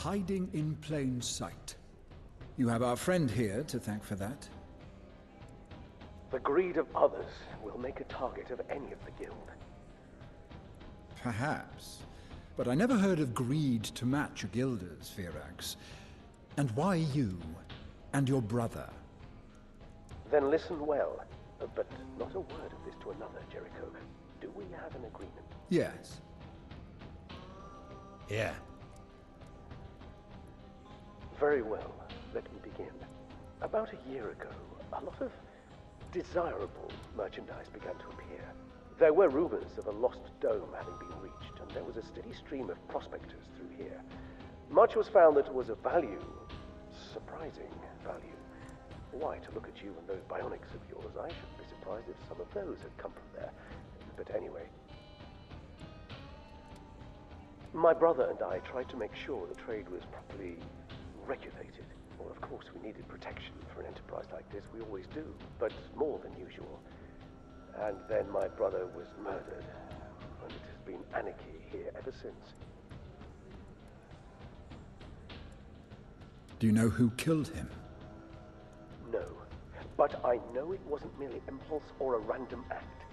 Hiding in plain sight. You have our friend here to thank for that. The greed of others will make a target of any of the guild. Perhaps. But I never heard of greed to match a guilder's, Virax. And why you? And your brother? Then listen well, but not a word of this to another, Jericho. Do we have an agreement? Yes. Yeah. Very well. Let me begin. About a year ago, a lot of desirable merchandise began to appear. There were rumors of a lost dome having been reached, and there was a steady stream of prospectors through here. Much was found that was of value, surprising value. Why, to look at you and those bionics of yours, I shouldn't be surprised if some of those had come from there. But anyway. My brother and I tried to make sure the trade was properly regulated. Well, of course, we needed protection for an enterprise like this. We always do, but more than usual. And then my brother was murdered, and it has been anarchy here ever since. Do you know who killed him? No, but I know it wasn't merely impulse or a random act.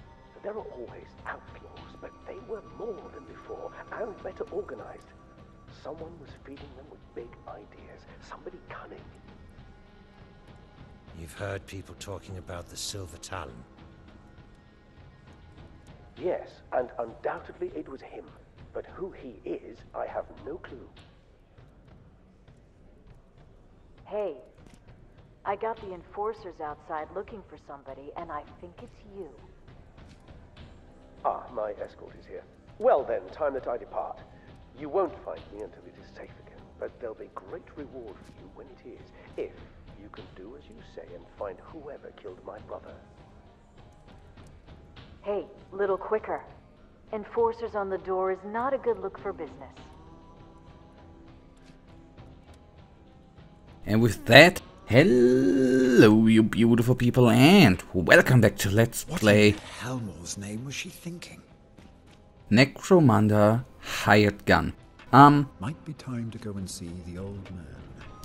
There are always outlaws, but they were more than before, and better organized. Someone was feeding them with big ideas, somebody cunning. You've heard people talking about the Silver Talon. Yes, and undoubtedly it was him. But who he is, I have no clue. Hey, I got the enforcers outside looking for somebody, and I think it's you. Ah, my escort is here. Well then, time that I depart. You won't find me until it is safe again, but there'll be great reward for you when it is, if you can do as you say and find whoever killed my brother. Hey, little quicker. Enforcers on the door is not a good look for business. And with that, hello you beautiful people and welcome back to Let's Play What in Helmor's name was she thinking? Necromunda Hired Gun. Might be time to go and see the old man.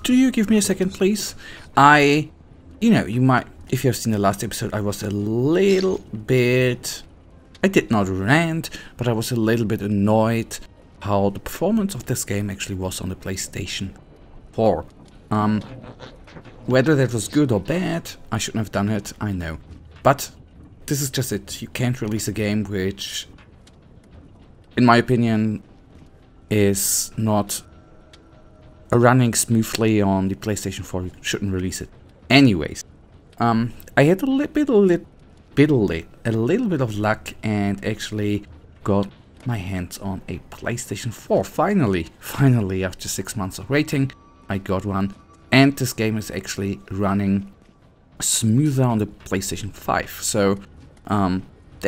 Do you give me a second, please? You might, if you have seen the last episode, I was a little bit, I did not rant, but I was a little bit annoyed how the performance of this game actually was on the PlayStation 4. Whether that was good or bad, I shouldn't have done it, I know. But this is just it. You can't release a game which, in my opinion, is not running smoothly on the PlayStation 4. You shouldn't release it. Anyways, I had a little bit of luck and actually got my hands on a PlayStation 4. Finally, after 6 months of waiting, I got one. And this game is actually running smoother on the PlayStation 5. So, that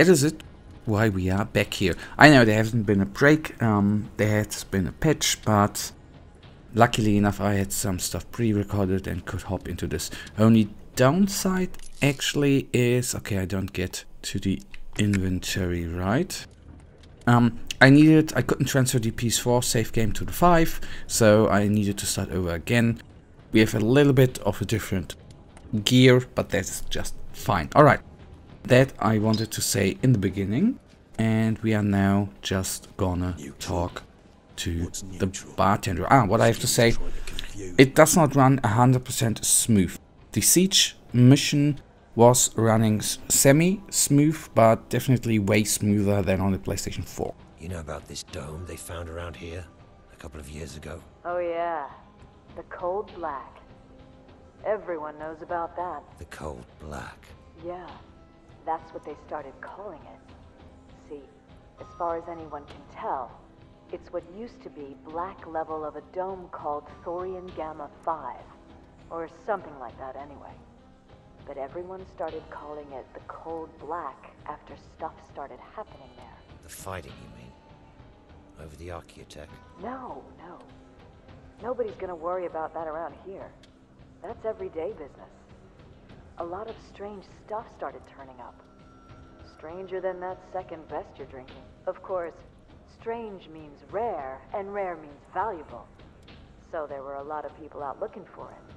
is it. Why we are back here. I know there hasn't been a break, there has been a patch, but luckily enough I had some stuff pre-recorded and could hop into this. Only downside actually is, okay, I don't get to the inventory, right? I couldn't transfer the PS4 save game to the 5, so I needed to start over again. We have a little bit of a different gear, but that's just fine. Alright. That I wanted to say in the beginning, and we are now just gonna talk to the bartender. What I have to say, it does not run 100% smooth. The siege mission was running semi-smooth, but definitely way smoother than on the PlayStation 4. You know about this dome they found around here a couple of years ago? Oh yeah, the Cold Black. Everyone knows about that. The Cold Black. Yeah. That's what they started calling it. See, as far as anyone can tell, it's what used to be black level of a dome called Thorian Gamma 5. Or something like that anyway. But everyone started calling it the Cold Black after stuff started happening there. The fighting, you mean? Over the archeotech? No. Nobody's gonna worry about that around here. That's everyday business. A lot of strange stuff started turning up. Stranger than that second best you're drinking. Of course, strange means rare, and rare means valuable. So there were a lot of people out looking for it.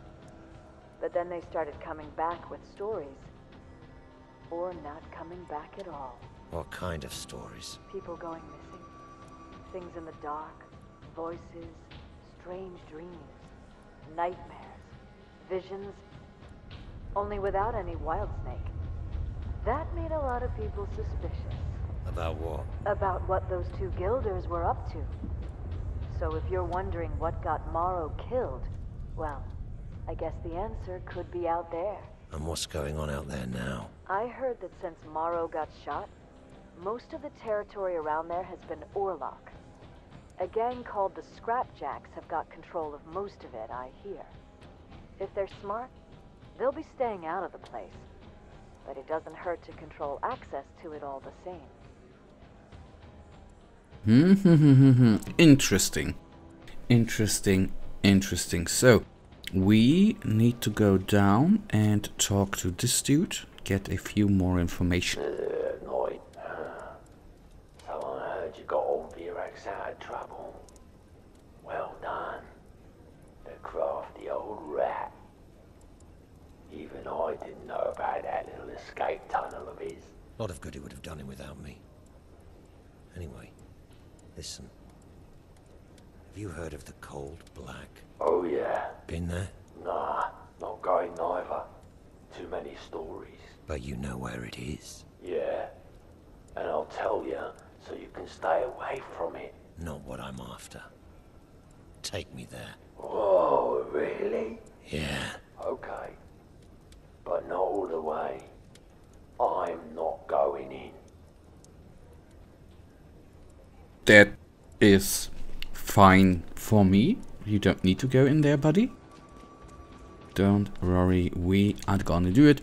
But then they started coming back with stories. Or not coming back at all. What kind of stories? People going missing. Things in the dark. Voices. Strange dreams. Nightmares. Visions. Only without any wild snake. That made a lot of people suspicious. About what? About what those two guilders were up to. So if you're wondering what got Morrow killed, well, I guess the answer could be out there. And what's going on out there now? I heard that since Morrow got shot, most of the territory around there has been Orlok. A gang called the Scrapjacks have got control of most of it, I hear. If they're smart, they'll be staying out of the place. But it doesn't hurt to control access to it all the same. Interesting. Interesting. So, we need to go down and talk to this dude, get a few more information. Night. So I heard you got old Virax out of trouble. Well done. The crafty old rat. Even I didn't know about that little escape tunnel of his. A lot of good it would have done him without me. Anyway, listen. Have you heard of the Cold Black? Oh yeah. Been there? Nah, not going neither. Too many stories. But you know where it is. Yeah. And I'll tell you so you can stay away from it. Not what I'm after. Take me there. Oh, really? Yeah. Okay. But not all the way. I'm not going in. That is fine for me. You don't need to go in there, buddy. Don't worry, we are gonna do it.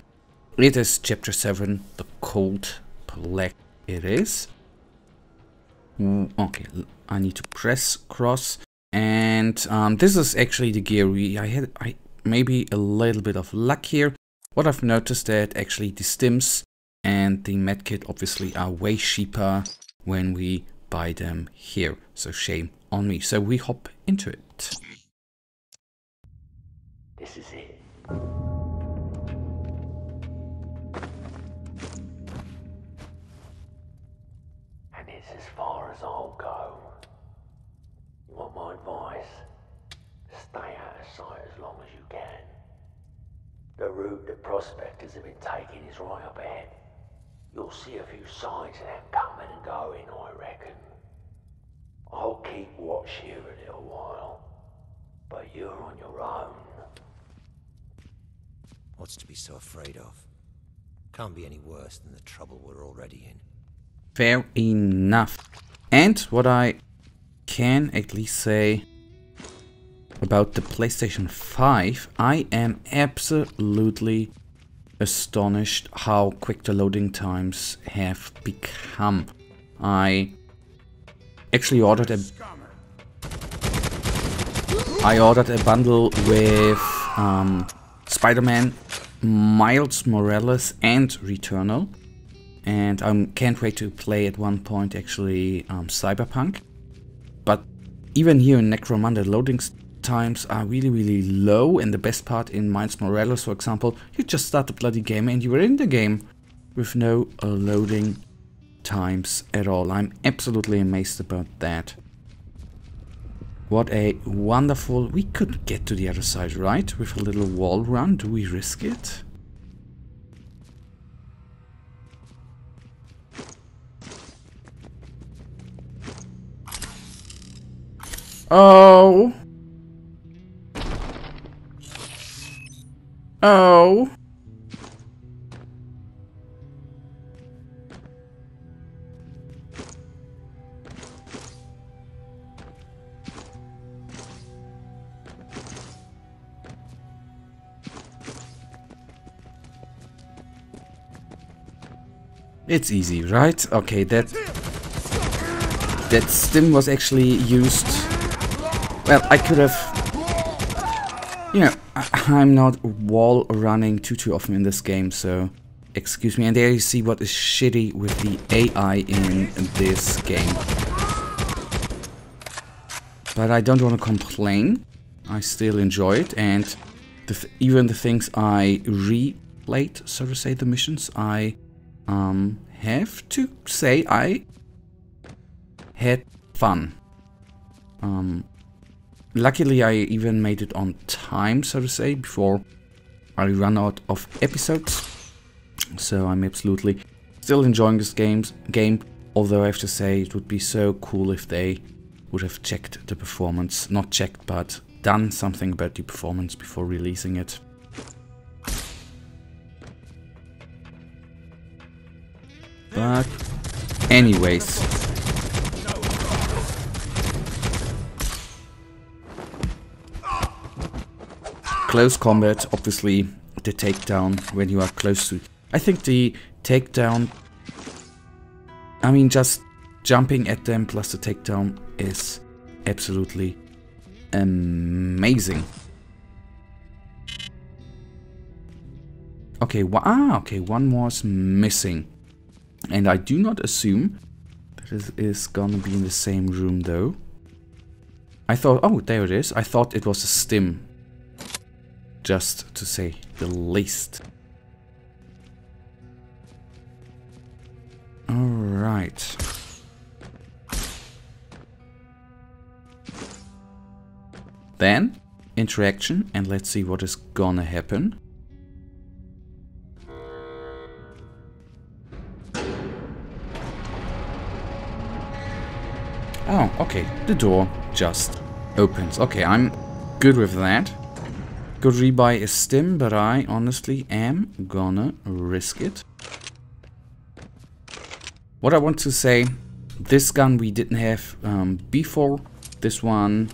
It is chapter 7, the Cold Black it is. Okay, I need to press cross. And this is actually the gear I had maybe a little bit of luck here. What I've noticed that actually the stims and the medkit obviously are way cheaper when we buy them here. So shame on me. So we hop into it. This is it. And it's as far as I'll go. You want my advice? Stay out of sight as long as you can. The route the prospectors have been taking is right up ahead. You'll see a few signs of them coming and going, I reckon. I'll keep watch here a little while, but you're on your own. What's to be so afraid of? Can't be any worse than the trouble we're already in. Fair enough. And what I can at least say about the PlayStation 5, I am absolutely astonished how quick the loading times have become. I actually ordered a bundle with Spider-Man, Miles Morales and Returnal, and I can't wait to play at one point actually Cyberpunk. But even here in Necromunda, loading times are really low, and the best part in Miles Morales, for example, you just start the bloody game and you are in the game with no loading times at all. I'm absolutely amazed about that. What a wonderful... We could get to the other side, right? With a little wall run. Do we risk it? Oh! Oh! It's easy, right? Okay, that stim was actually used. Well, I could have... You know, I'm not wall running too often in this game, so excuse me. And there you see what is shitty with the AI in this game. But I don't want to complain. I still enjoy it, and even the things I replayed, so to say, the missions, I have to say I had fun. Luckily, I even made it on time, so to say, before I run out of episodes. So I'm absolutely still enjoying this game, although I have to say it would be so cool if they would have checked the performance. Not checked, but done something about the performance before releasing it. But anyways. Close combat, obviously the takedown when you are close to... I think the takedown... I mean, just jumping at them plus the takedown is absolutely amazing. Okay, okay, one more is missing. And I do not assume that it is gonna be in the same room though. I thought, oh, there it is. I thought it was a stim. Just to say the least. Alright. Then, interaction, and let's see what is gonna happen. Oh, okay, the door just opens. Okay, I'm good with that. Could rebuy a stim, but I honestly am gonna risk it. What I want to say, this gun we didn't have before. This one...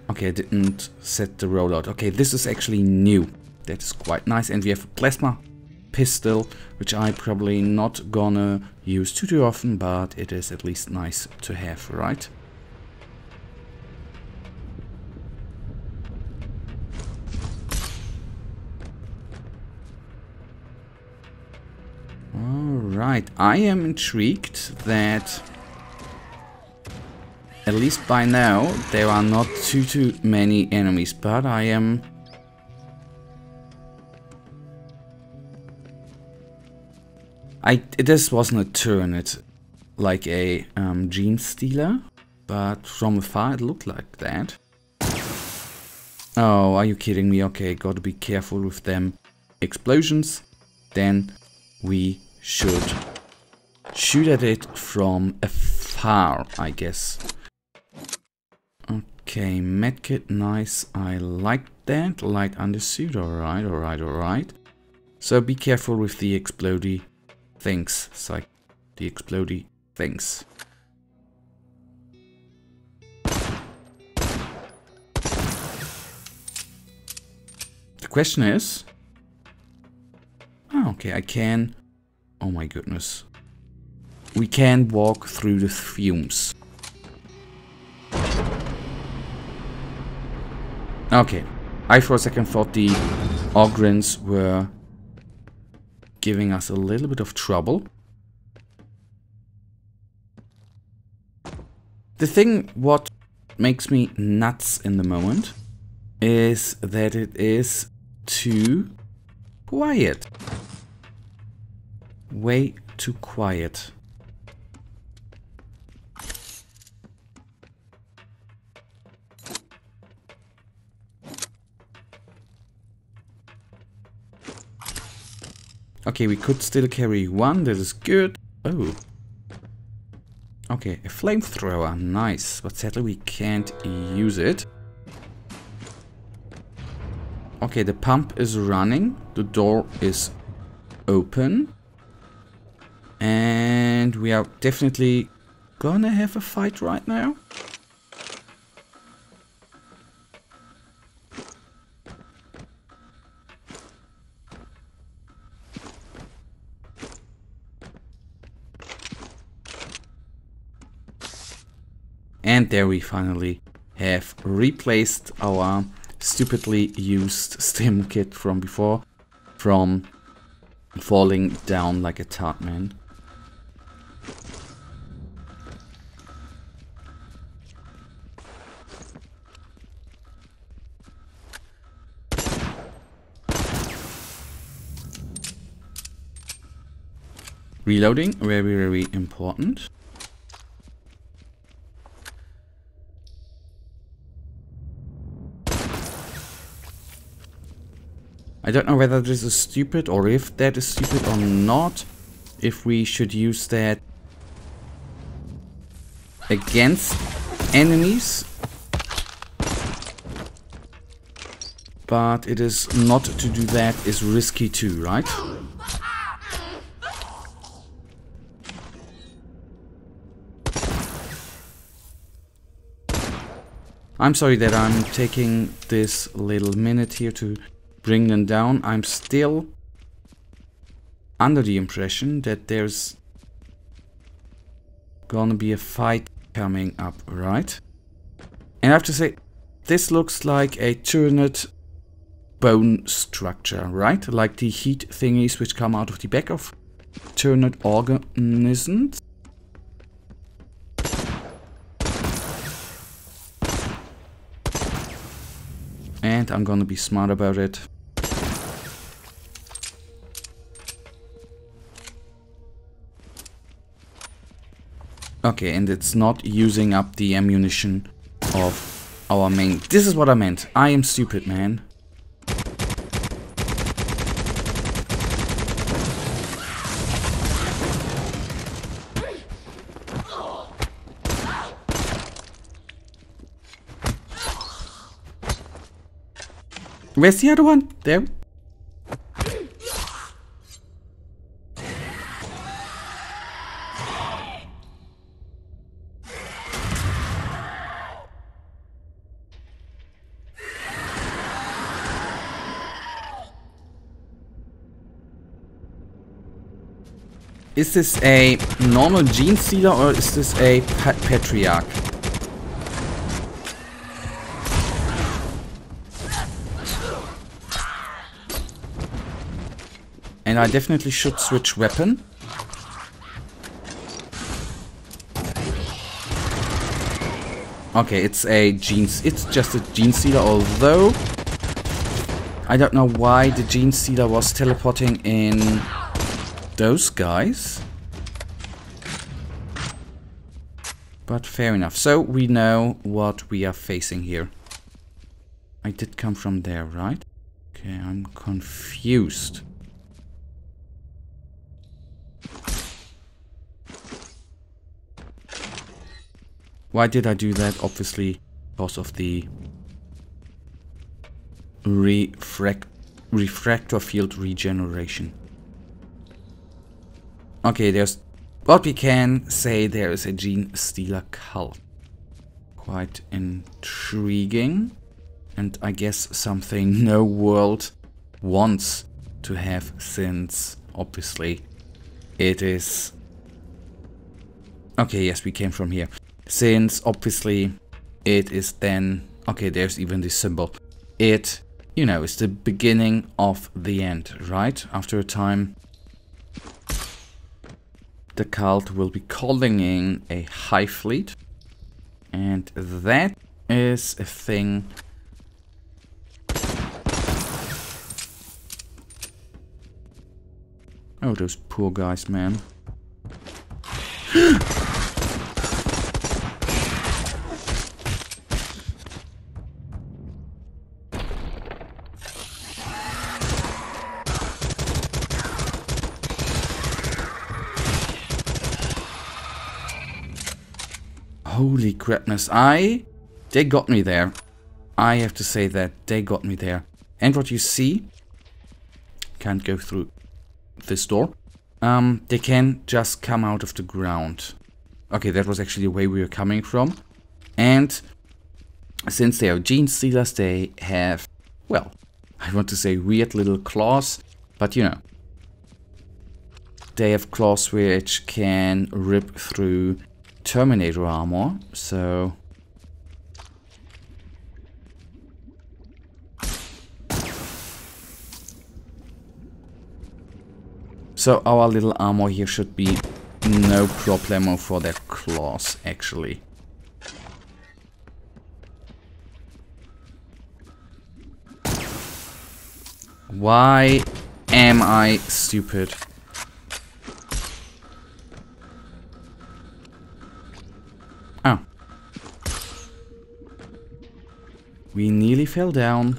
Okay, I didn't set the rollout. Okay, this is actually new. That is quite nice. And we have a plasma pistol, which I probably not gonna use too often, but it is at least nice to have, right? Alright, I am intrigued that at least by now there are not too many enemies, but I am... This wasn't a turret like a gene stealer, but from afar it looked like that. Oh, are you kidding me? Okay, gotta be careful with them explosions. Then we should shoot at it from afar, I guess. Okay, medkit, nice. I like that. Light undersuit, alright, alright, alright. So be careful with the explodey things. It's like the explodey things. The question is... Oh, okay, I can... Oh my goodness. We can walk through the fumes. Okay. I for a second thought the Ogrins were giving us a little bit of trouble. The thing what makes me nuts in the moment is that it is too quiet. Way too quiet. Okay, we could still carry one, that is good. Oh. Okay, a flamethrower, nice. But sadly we can't use it. Okay, the pump is running. The door is open. And we are definitely gonna have a fight right now. And there we finally have replaced our stupidly used stim kit from before, from falling down like a tart man. Reloading, very, very important. I don't know whether this is stupid or if that is stupid or not. If we should use that against enemies. But it is not to do that is risky too, right? I'm sorry that I'm taking this little minute here to bring them down. I'm still under the impression that there's gonna be a fight coming up, right? And I have to say, this looks like a turned bone structure, right? Like the heat thingies which come out of the back of turned organisms. And I'm gonna be smart about it. Okay, and it's not using up the ammunition of our main... This is what I meant. I am stupid, man. Where's the other one? There. Is this a normal gene stealer or is this a patriarch? And I definitely should switch weapon. Okay, it's just a gene stealer, although I don't know why the gene stealer was teleporting in those guys. But fair enough. So we know what we are facing here. I did come from there, right? Okay, I'm confused. Why did I do that? Obviously because of the refractor field regeneration. Okay, there's what we can say there is a gene stealer cult. Quite intriguing. And I guess something no world wants to have, since obviously it is... Okay, yes, we came from here. Since obviously it is then... Okay, there's even this symbol. It, you know, is the beginning of the end, right? After a time, the cult will be calling in a hive fleet. And that is a thing... Oh, those poor guys, man. Holy crapness, they got me there. I have to say that they got me there. And what you see, can't go through this door. They can just come out of the ground. Okay, that was actually the way we were coming from. And since they are gene stealers, they have, well, I want to say weird little claws, but you know, they have claws which can rip through Terminator armor, so... So our little armor here should be no problemo for their claws, actually. Why am I stupid? We nearly fell down.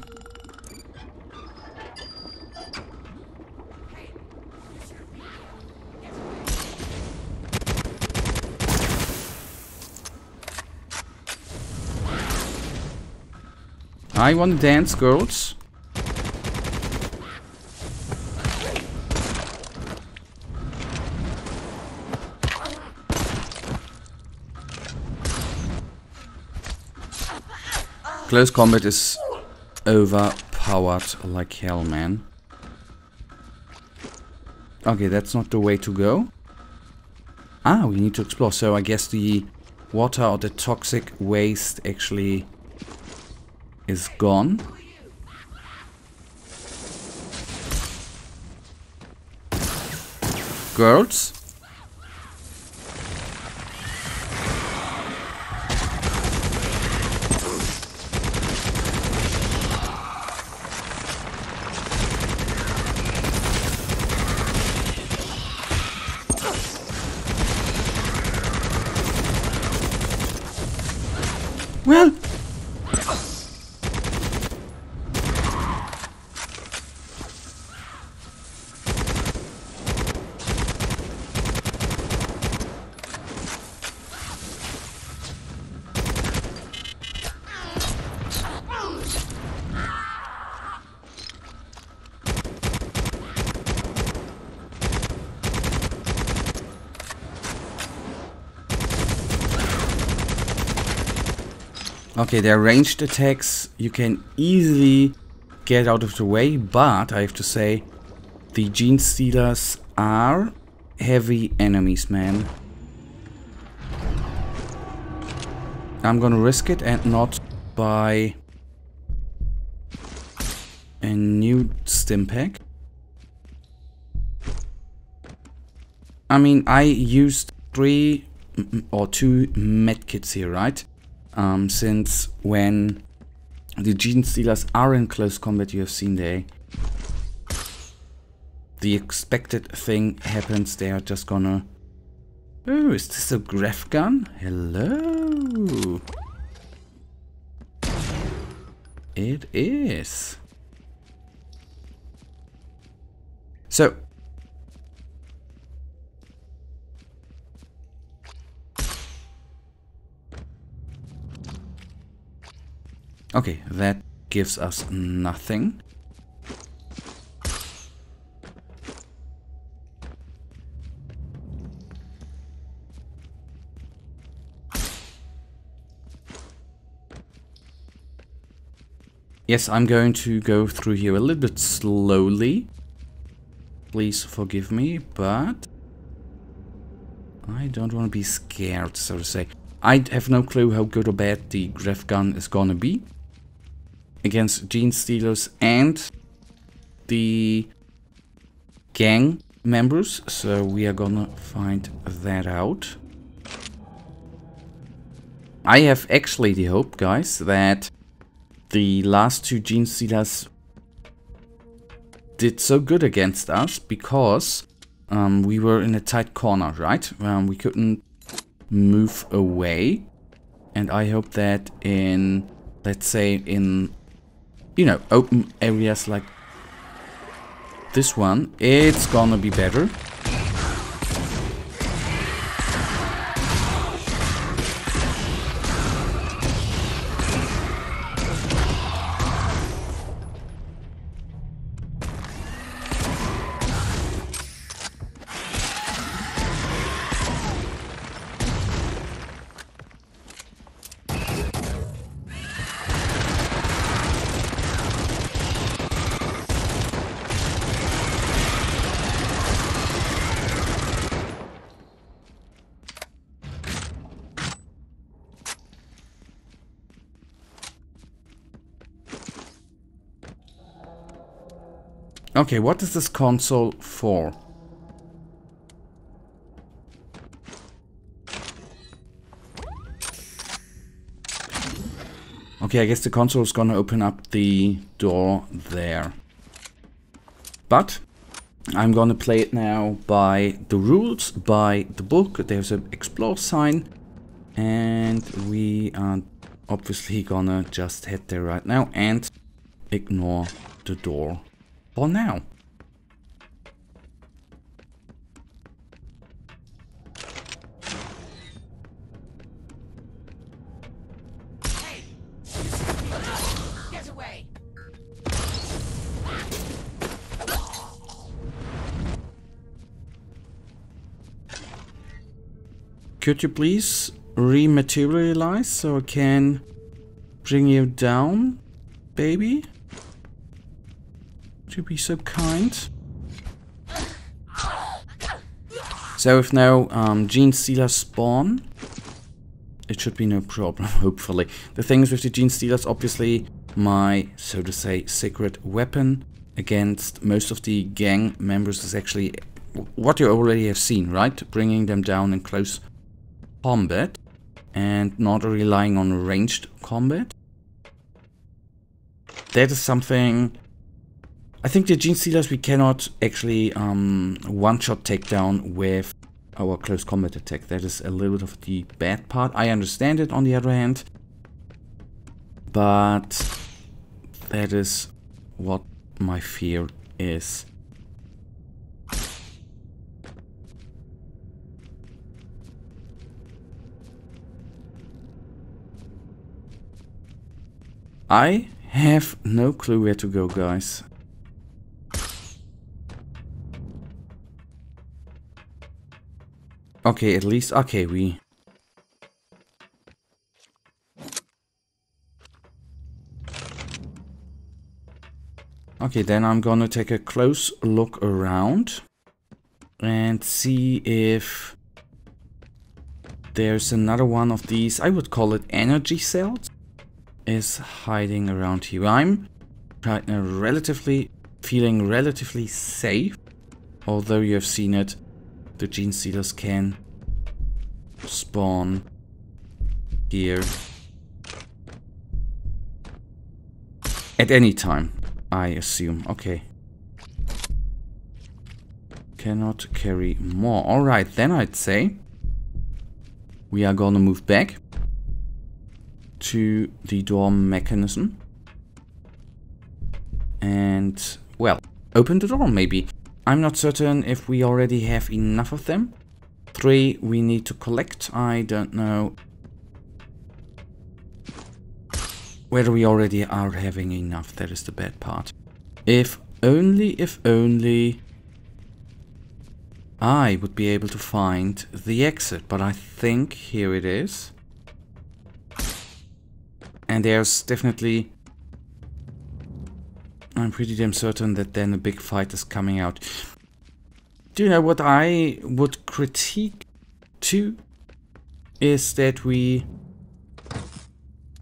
I want to dance, girls. Close combat is overpowered like hell, man. Okay, that's not the way to go. Ah, we need to explore. So I guess the water or the toxic waste actually is gone. Girls? Well, okay, their ranged attacks you can easily get out of the way, but I have to say the Gene Stealers are heavy enemies, man. I'm gonna risk it and not buy a new stim pack. I mean, I used 3 or 2 medkits here, right? Since when the Gene Stealers are in close combat, you have seen the expected thing happens. They are just gonna... Oh, is this a graph gun? Hello. It is. So... okay, that gives us nothing. Yes, I'm going to go through here a little bit slowly. Please forgive me, but I don't want to be scared, so to say. I have no clue how good or bad the graph gun is gonna be against Gene Stealers and the gang members, so we are gonna find that out. I have actually the hope, guys, that the last 2 Gene Stealers did so good against us because we were in a tight corner, right? We couldn't move away, and I hope that in, let's say, in, you know, open areas like this one, it's gonna be better. Okay, what is this console for? Okay, I guess the console is gonna open up the door there. But I'm gonna play it now by the rules, by the book. There's an explore sign, and we are obviously gonna just head there right now and ignore the door for now. Get away! Could you please rematerialize so I can bring you down, baby? Would you be so kind? So if now gene stealers spawn, it should be no problem, hopefully. The thing is with the gene stealers, obviously my, so to say, secret weapon against most of the gang members is actually what you already have seen, right? Bringing them down in close combat and not relying on ranged combat. That is something. I think the gene stealers we cannot actually one-shot take down with our close combat attack. That is a little bit of the bad part. I understand it on the other hand, but that is what my fear is. I have no clue where to go, guys. Okay, at least, okay, we... Okay, then I'm gonna take a close look around and see if there's another one of these, I would call it energy cells, is hiding around here. I'm right now feeling relatively safe, although you have seen it. The gene stealers can spawn here at any time, I assume. Okay. Cannot carry more. Alright, then I'd say we are gonna move back to the door mechanism and, well, open the door maybe. I'm not certain if we already have enough of them. 3 we need to collect. I don't know whether we already are having enough. That is the bad part. If only I would be able to find the exit. But I think here it is. And there's definitely... I'm pretty damn certain that then a big fight is coming out. Do you know what I would critique too? Is that we...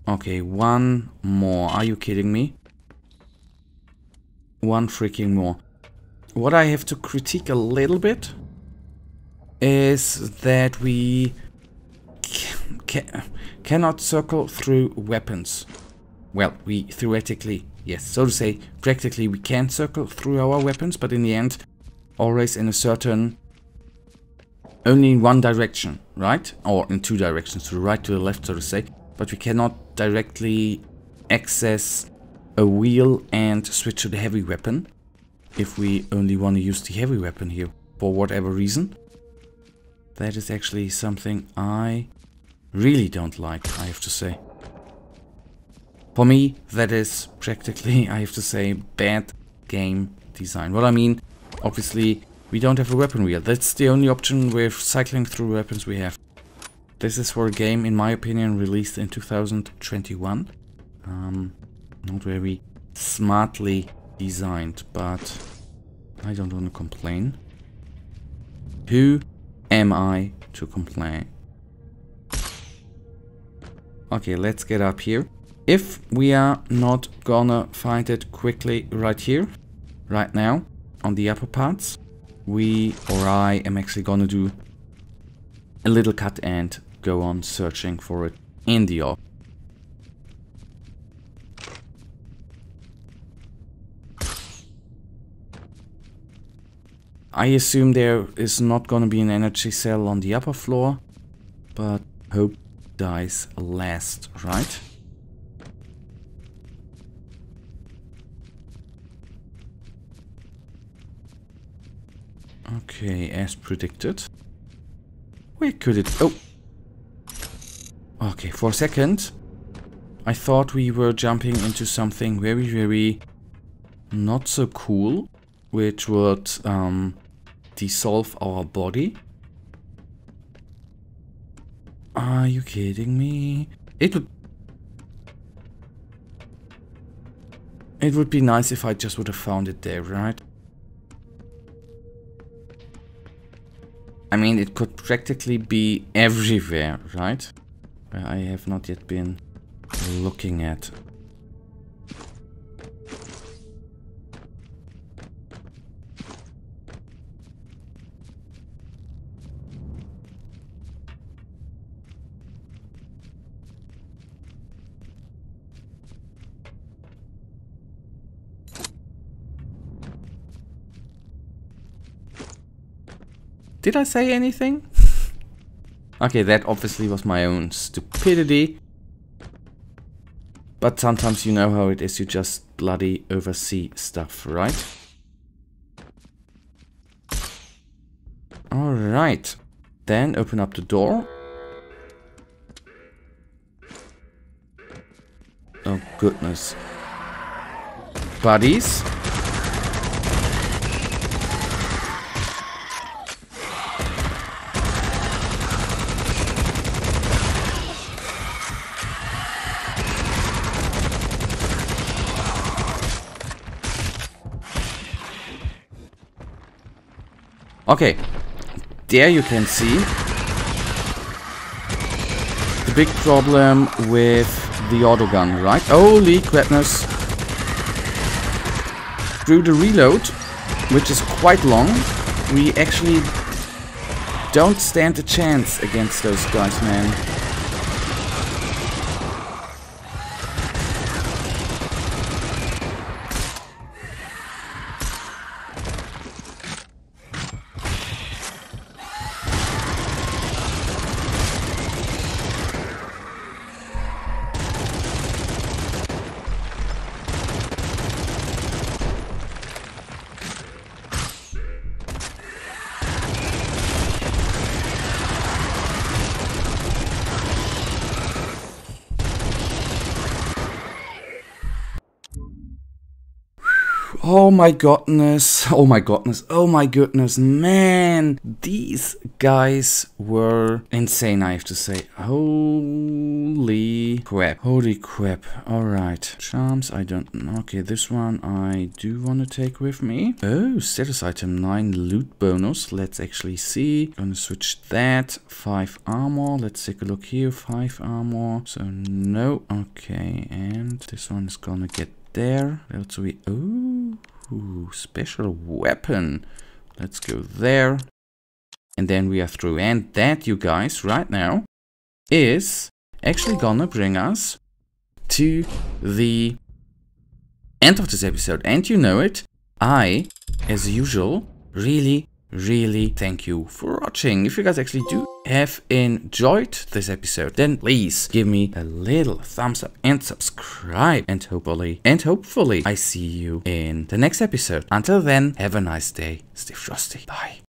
Okay, one more. Are you kidding me? One freaking more. What I have to critique a little bit is that we cannot circle through weapons. Well, we theoretically... Yes, so to say, practically we can circle through our weapons, but in the end, always in a certain... Only in one direction, right? Or in 2 directions, to the right, to the left, so to say. But we cannot directly access a wheel and switch to the heavy weapon. If we only want to use the heavy weapon here, for whatever reason. That is actually something I really don't like, I have to say. For me, that is practically, I have to say, bad game design. What I mean, obviously, we don't have a weapon wheel. That's the only option with cycling through weapons we have. This is for a game, in my opinion, released in 2021. Not very smartly designed, but I don't want to complain. Who am I to complain? Okay, let's get up here. If we are not gonna find it quickly right here, right now, on the upper parts, I am actually gonna do a little cut and go on searching for it in the off. I assume there is not gonna be an energy cell on the upper floor, but hope dies last, right? Okay, as predicted. Where could it... Oh! Okay, for a second, I thought we were jumping into something very, very not so cool, which would dissolve our body. Are you kidding me? It would be nice if I just would have found it there, right? I mean, it could practically be everywhere, right? Where I have not yet been looking at. Did I say anything? Okay, that obviously was my own stupidity. But sometimes you know how it is, you just bloody oversee stuff, right? Alright. Then open up the door. Oh goodness. Buddies. Okay, there you can see the big problem with the autogun, right? Holy crapness. Through the reload, which is quite long, we actually don't stand a chance against those guys, man. Oh my goodness, oh my goodness, oh my goodness, man, these guys were insane, I have to say. Holy crap, alright. Charms, I don't know. Okay, this one I do want to take with me. Oh, status item 9 loot bonus, let's actually see. Gonna switch that, 5 armor, let's take a look here, 5 armor, so no, okay, and this one is gonna get there. Also we special weapon. Let's go there. And then we are through. And that, you guys, right now is actually gonna bring us to the end of this episode. And you know it, I, as usual, really thank you for watching. If you guys actually do have enjoyed this episode, then please give me a little thumbs up and subscribe. And hopefully I see you in the next episode. Until then, have a nice day. Stay frosty. Bye.